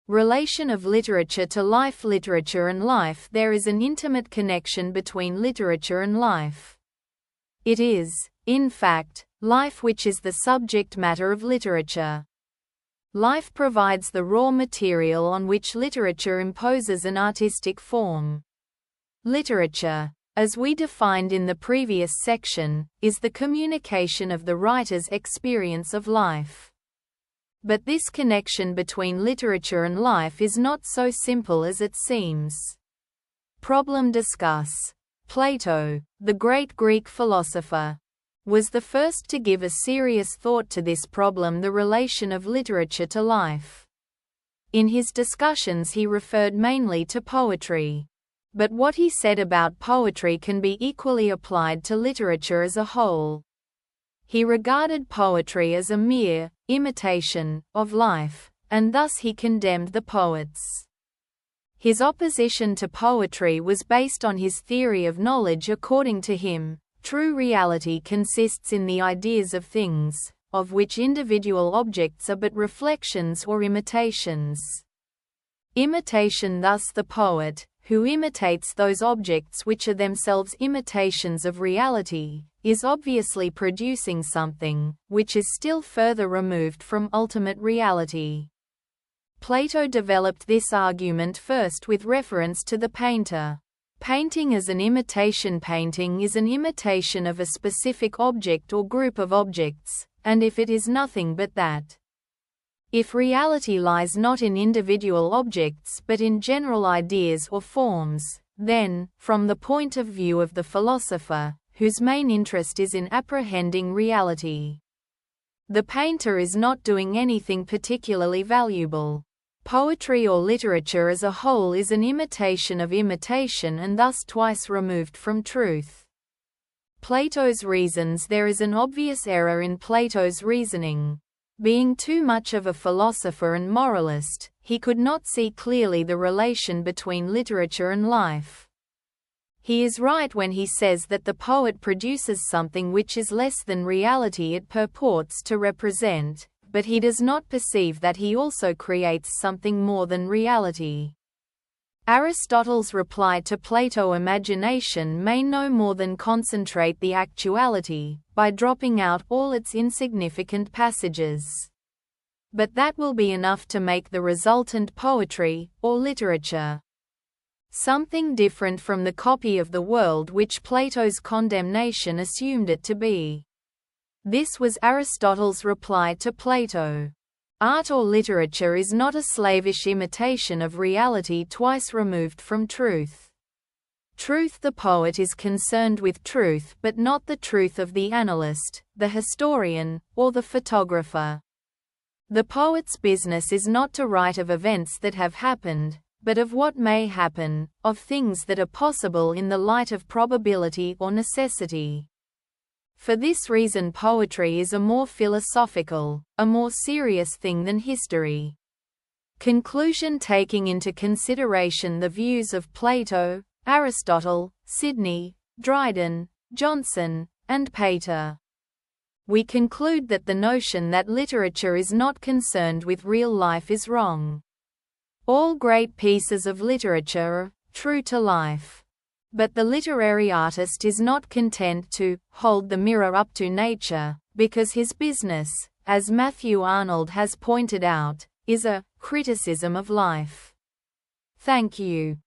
Relation of literature to life. Literature and life. There is an intimate connection between literature and life. It is, in fact, life which is the subject matter of literature. Life provides the raw material on which literature imposes an artistic form. Literature, as we defined in the previous section, is the communication of the writer's experience of life. But this connection between literature and life is not so simple as it seems. Problem. Discuss. Plato, the great Greek philosopher, was the first to give a serious thought to this problem, the relation of literature to life. In his discussions he referred mainly to poetry. But what he said about poetry can be equally applied to literature as a whole. He regarded poetry as a mere imitation of life, and thus he condemned the poets. His opposition to poetry was based on his theory of knowledge. According to him, true reality consists in the ideas of things, of which individual objects are but reflections or imitations. Imitation. Thus the poet, who imitates those objects which are themselves imitations of reality, is obviously producing something, which is still further removed from ultimate reality. Plato developed this argument first with reference to the painter. Painting as an imitation. Painting is an imitation of a specific object or group of objects, and if it is nothing but that. If reality lies not in individual objects but in general ideas or forms, then, from the point of view of the philosopher, whose main interest is in apprehending reality, the painter is not doing anything particularly valuable. Poetry or literature as a whole is an imitation of imitation and thus twice removed from truth. Plato's reasons. There is an obvious error in Plato's reasoning. Being too much of a philosopher and moralist, he could not see clearly the relation between literature and life. He is right when he says that the poet produces something which is less than reality it purports to represent, but he does not perceive that he also creates something more than reality. Aristotle's reply to Plato: imagination may no more than concentrate the actuality, by dropping out all its insignificant passages. But that will be enough to make the resultant poetry, or literature, something different from the copy of the world which Plato's condemnation assumed it to be. This was Aristotle's reply to Plato. Art or literature is not a slavish imitation of reality twice removed from truth. Truth. The poet is concerned with truth but not the truth of the analyst, the historian, or the photographer. The poet's business is not to write of events that have happened, but of what may happen, of things that are possible in the light of probability or necessity. For this reason poetry is a more philosophical, a more serious thing than history. Conclusion. Taking into consideration the views of Plato, Aristotle, Sidney, Dryden, Johnson, and Pater, we conclude that the notion that literature is not concerned with real life is wrong. All great pieces of literature are true to life. But the literary artist is not content to hold the mirror up to nature, because his business, as Matthew Arnold has pointed out, is a criticism of life. Thank you.